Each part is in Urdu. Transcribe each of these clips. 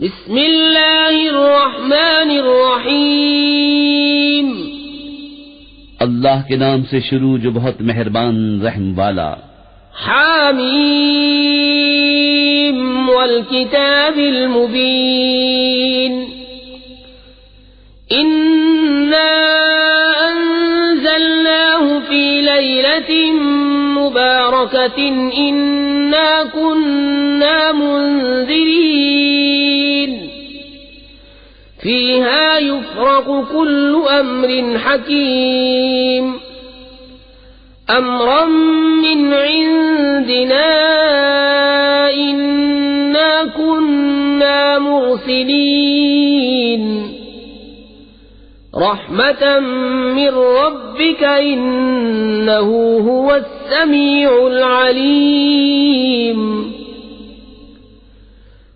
بسم اللہ الرحمن الرحیم اللہ کے نام سے شروع جو بہت مہربان رحم والا. حامیم والکتاب المبین انا انزلناه فی لیلۃ مبارکۃ انا كنا منذرین فیہا یفرق کل امر حکیم امرا من عندنا انا كنا مرسلین رحمة من ربك انه هو السمیع العلیم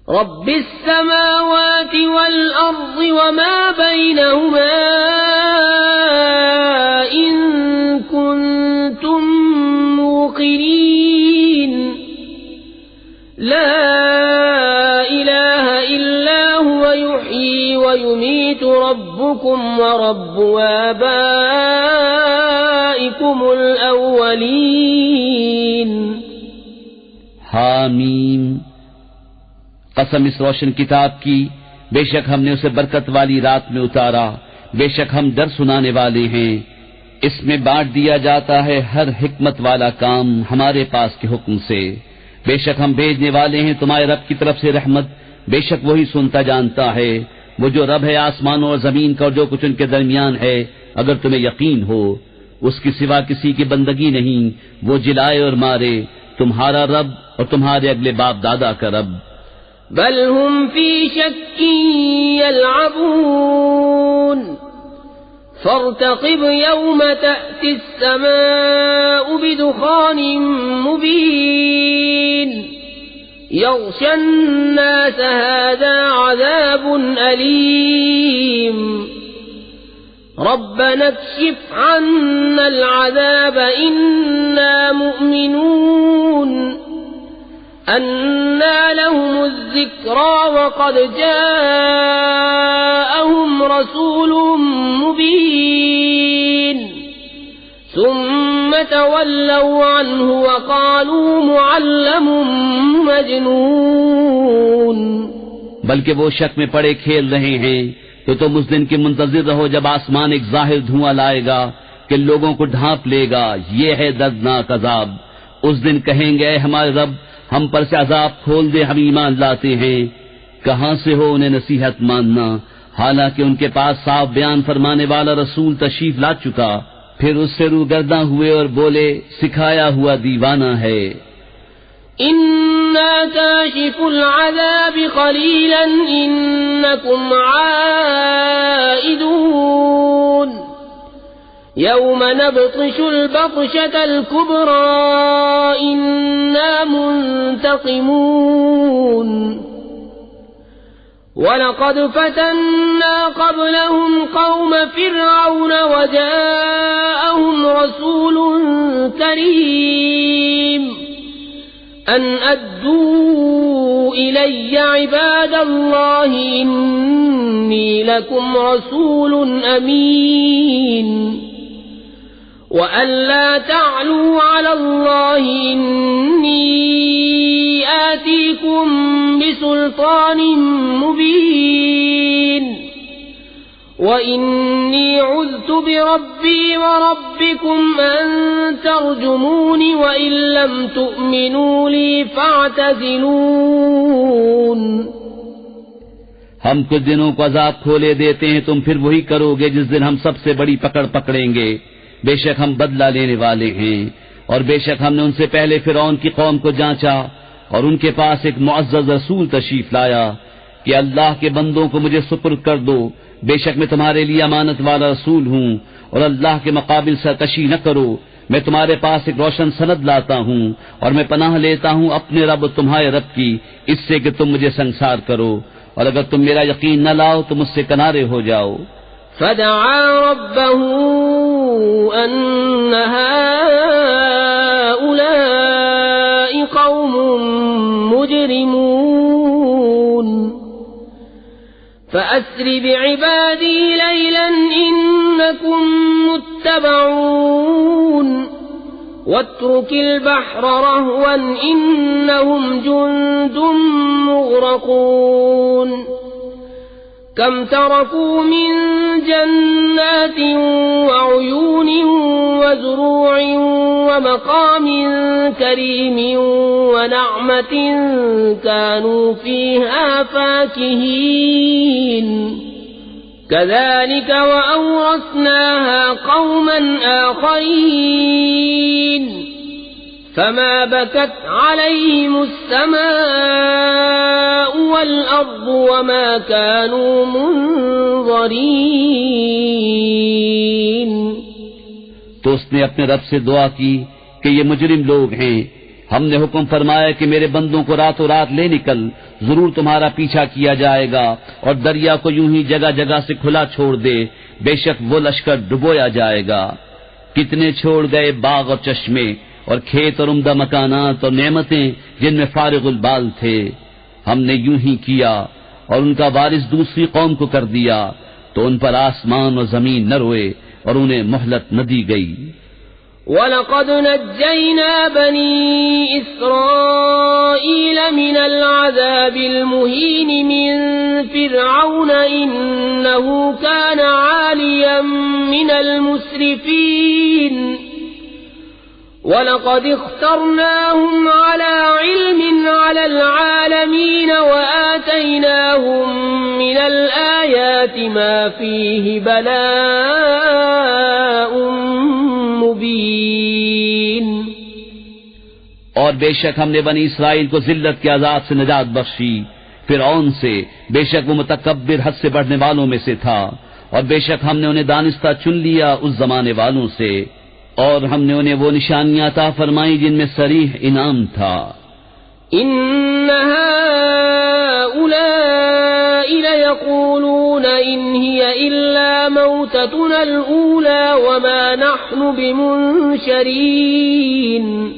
رب السماوات والأرض وما بينهما إن كنتم موقنين لا إله إلا هو يحيي ويميت ربكم ورب آبائكم الأولين. حامیم. قسم اس روشن کتاب کی، بے شک ہم نے اسے برکت والی رات میں اتارا، بے شک ہم ڈر سنانے والے ہیں. اس میں بانٹ دیا جاتا ہے ہر حکمت والا کام ہمارے پاس کے حکم سے. بے شک ہم بھیجنے والے ہیں تمہارے رب کی طرف سے رحمت، بے شک وہی سنتا جانتا ہے. وہ جو رب ہے آسمانوں اور زمین کا اور جو کچھ ان کے درمیان ہے، اگر تمہیں یقین ہو اس کی سوا کسی کی بندگی نہیں. وہ جلائے اور مارے، تمہارا رب اور تمہارے اگلے باپ دادا کا رب. بل هم في شك يلعبون فارتقب يوم تأتي السماء بدخان مبين يغشى الناس هذا عذاب أليم ربنا اكشف عنا العذاب إنا مؤمنون أنى لهم الذكرى وقد جاءهم رسول مبين ثم تولوا عنه وقالوا معلم مجنون. بلکہ وہ شک میں پڑے کھیل رہے ہیں تو تم اس دن کے منتظر رہو جب آسمان ایک ظاہر دھواں لائے گا کہ لوگوں کو ڈھانپ لے گا. یہ ہے دردناک عذاب. اس دن کہیں گے اے ہمارے رب ہم پر سے عذاب کھول دے، ہم ایمان لاتے ہیں. کہاں سے ہو انہیں نصیحت ماننا، حالانکہ ان کے پاس صاف بیان فرمانے والا رسول تشریف لا چکا. پھر اس سے روگرداں ہوئے اور بولے سکھایا ہوا دیوانہ ہے. اِنَّا كَاشِفُ الْعَذَابِ قَلِيلًا إِنَّكُمْ عَائِدُونَ يَوْمَ نَبْطِشُ الْبَطْشَةَ الْكُبْرَى إِنَّا مُنْتَقِمُونَ وَلَقَدْ فَتَنَّا قَبْلَهُمْ قَوْمَ فِرْعَوْنَ وَجَاءَهُمْ رَسُولٌ كَرِيمٌ أَنْ أَدُّوا إِلَيَّ عِبَادَ اللَّهِ إِنِّي لَكُمْ رَسُولٌ أَمِينٌ وَأَن لَّا تَعْلُوا عَلَى اللَّهِ إِنِّي آتِيكُم بِسُلْطَانٍ مُّبِينٍ وَإِنِّي عُذْتُ بِرَبِّي وَرَبِّكُمْ أَن تَرْجُمُونِ وَإِن لَّمْ تُؤْمِنُوا لِي فَاعْتَزِلُونِ. ہم کچھ دنوں کو عذاب کھولے دیتے ہیں، تم پھر وہی کرو گے جس دن ہم سب سے بڑی پکڑ پکڑیں گے. بے شک ہم بدلہ لینے والے ہیں، اور بے شک ہم نے ان سے پہلے فرعون کی قوم کو جانچا اور ان کے پاس ایک معزز رسول تشریف لایا کہ اللہ کے بندوں کو مجھے سپرد کر دو. بے شک میں تمہارے لیے امانت والا رسول ہوں اور اللہ کے مقابل سرکشی نہ کرو. میں تمہارے پاس ایک روشن سند لاتا ہوں اور میں پناہ لیتا ہوں اپنے رب و تمہارے رب کی اس سے کہ تم مجھے سنسار کرو، اور اگر تم میرا یقین نہ لاؤ تو مجھ سے کنارے ہو جاؤ. فدعا ربه أن هؤلاء قوم مجرمون فأسر بعبادي ليلا إنكم متبعون واترك البحر رهوا إنهم جند مغرقون كم تركوا من جنات وعيون وزروع ومقام كريم ونعمة كانوا فيها فاكهين كذلك وأورثناها قوما آخرين فما بكت عليهم السماء والأرض وما كانوا منظرين. تو اس نے اپنے رب سے دعا کی کہ یہ مجرم لوگ ہیں. ہم نے حکم فرمایا کہ میرے بندوں کو راتوں رات لے نکل، ضرور تمہارا پیچھا کیا جائے گا، اور دریا کو یوں ہی جگہ جگہ سے کھلا چھوڑ دے، بے شک وہ لشکر ڈبویا جائے گا. کتنے چھوڑ گئے باغ اور چشمے اور کھیت اور عمدہ مکانات اور نعمتیں جن میں فارغ البال تھے. ہم نے یوں ہی کیا اور ان کا وارث دوسری قوم کو کر دیا تو ان پر آسمان اور زمین نہ روئے اور انہیں مہلت نہ دی گئی. وَلَقَدْ نَجَّيْنَا بَنِي إِسْرَائِيلَ مِنَ الْعَذَابِ الْمُهِينِ مِنْ فِرْعَوْنَ إِنَّهُ كَانَ عَالِيًا مِنَ الْمُسْرِفِينَ وَلَقَدِ اخْتَرْنَاهُمْ عَلَى عِلْمٍ عَلَى الْعَالَمِينَ وَآتَيْنَاهُمْ مِنَ الْآيَاتِ مَا فِيهِ بَلَاءٌ مبین. اور بے شک ہم نے بنی اسرائیل کو ذلت کے عذاب سے نجات بخشی فرعون سے، بے شک وہ متکبر حد سے بڑھنے والوں میں سے تھا، اور بے شک ہم نے انہیں دانستہ چن لیا اس زمانے والوں سے، اور ہم نے انہیں وہ نشانیاں عطا فرمائی جن میں صریح انعام تھا. ان هؤلاء ليقولون ان هي الا موتتنا الاولى وما نحن بمنشرين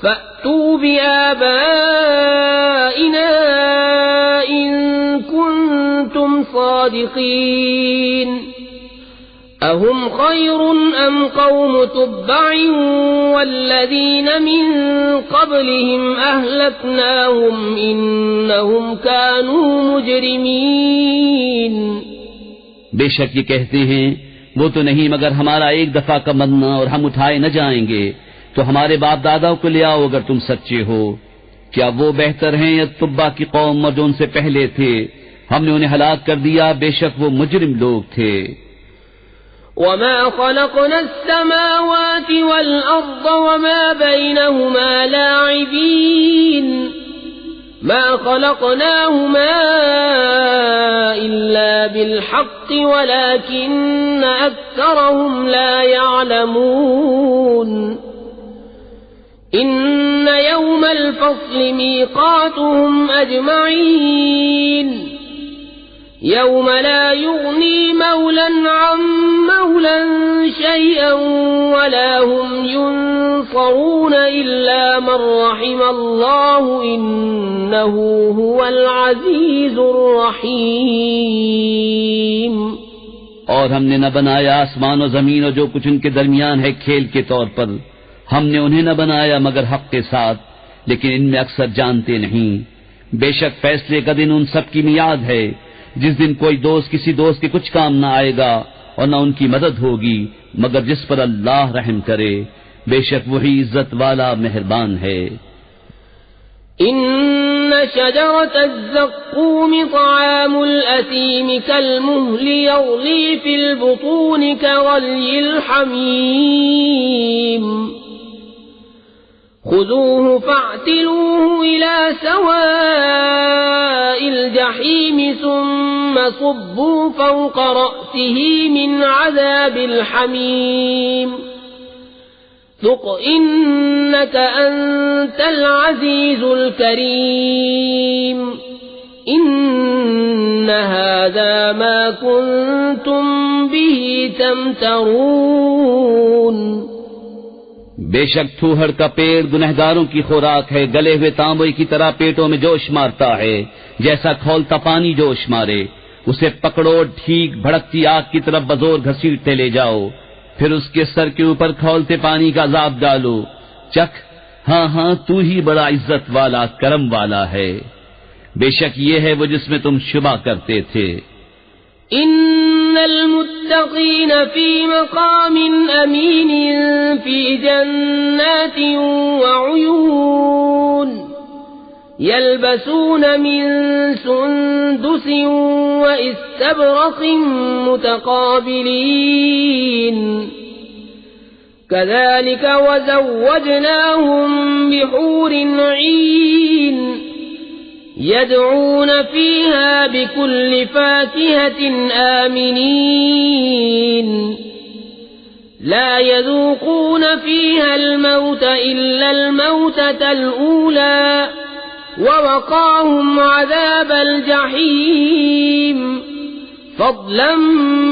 فأتوا بآبائنا ان كنتم صادقين أهم خير أم قوم تبع والذين من قبلهم أهلكناهم إنهم كانوا مجرمين. بے شک یہ کہتے ہیں وہ تو نہیں مگر ہمارا ایک دفعہ کا مرنا اور ہم اٹھائے نہ جائیں گے، تو ہمارے باپ داداؤں کو لے آؤ اگر تم سچے ہو. کیا وہ بہتر ہیں یا تبع کی قوم اور جو ان سے پہلے تھے؟ ہم نے انہیں ہلاک کر دیا، بے شک وہ مجرم لوگ تھے. وما خلقنا السماوات والأرض وما بينهما لاعبين ما خلقناهما إلا بالحق ولكن أكثرهم لا يعلمون. إن يوم الفصل ميقاتهم أجمعين يوم لا يغني مولا عن مولا شيئا ولا هم ينصرون إلا من رحم الله إنه هو العزيز الرحيم. اور ہم نے نہ بنایا آسمان و زمین اور جو کچھ ان کے درمیان ہے کھیل کے طور پر، ہم نے انہیں نہ بنایا مگر حق کے ساتھ، لیکن ان میں اکثر جانتے نہیں. بے شک فیصلے کا دن ان سب کی میعاد ہے، جس دن کوئی دوست کسی دوست کے کچھ کام نہ آئے گا اور نہ ان کی مدد ہوگی مگر جس پر اللہ رحم کرے. بے شک وہی عزت والا مہربان ہے. ان شجرة الزقوم طعام الأثيم كالمهل يغلي في البطون كغلي الحميم خذوه فاعتلوه إلى سواء الجحيم ثم صبوا فوق رأسه من عذاب الحميم ذق إنك أنت العزيز الكريم إن هذا ما كنتم به تمترون. بے شک تھوہڑ کا پیڑ گنہگاروں کی خوراک ہے، گلے ہوئے تانبے کی طرح پیٹوں میں جوش مارتا ہے، جیسا کھولتا پانی جوش مارے۔ اسے پکڑو، ٹھیک بھڑکتی آگ کی طرف بزور گھسیٹتے لے جاؤ، پھر اس کے سر کے اوپر کھولتے پانی کا عذاب ڈالو۔ چکھ، ہاں ہاں تو ہی بڑا عزت والا کرم والا ہے۔ بے شک یہ ہے وہ جس میں تم شبہ کرتے تھے۔ ان المتقین فی مقام امین فی جنات وعیون یلبسون من سندس واستبرق متقابلین كذلك وزوجناهم بحور عين يدعون فيها بكل فاكهة آمنين لا يذوقون فيها الموت إلا الموتة الأولى ووقاهم عذاب الجحيم فضلا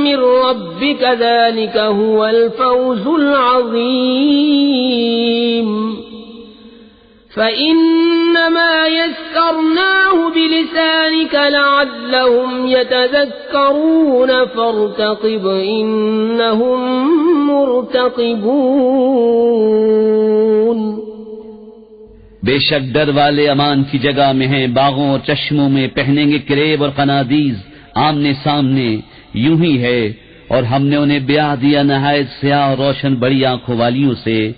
من ربك ذلك هو الفوز العظيم فإنما يسرناه بلسانك لعلهم يتذكرون فارتقب إنهم مرتقبون۔ بے شک ڈر والے امان کی جگہ میں ہیں، باغوں اور چشموں میں پہنیں گے کریب اور قنادیز آمنے سامنے، یوں ہی ہے۔ اور ہم نے انہیں بیاہ دیا نہایت سیاہ اور روشن بڑی آنکھوں والیوں سے،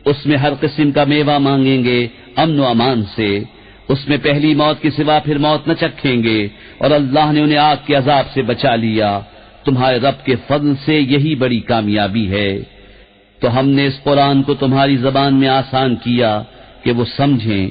اس میں ہر قسم کا میوہ مانگیں گے امن و امان سے، اس میں پہلی موت کے سوا پھر موت نہ چکھیں گے، اور اللہ نے انہیں آگ کے عذاب سے بچا لیا۔ تمہارے رب کے فضل سے یہی بڑی کامیابی ہے۔ تو ہم نے اس قرآن کو تمہاری زبان میں آسان کیا کہ وہ سمجھیں۔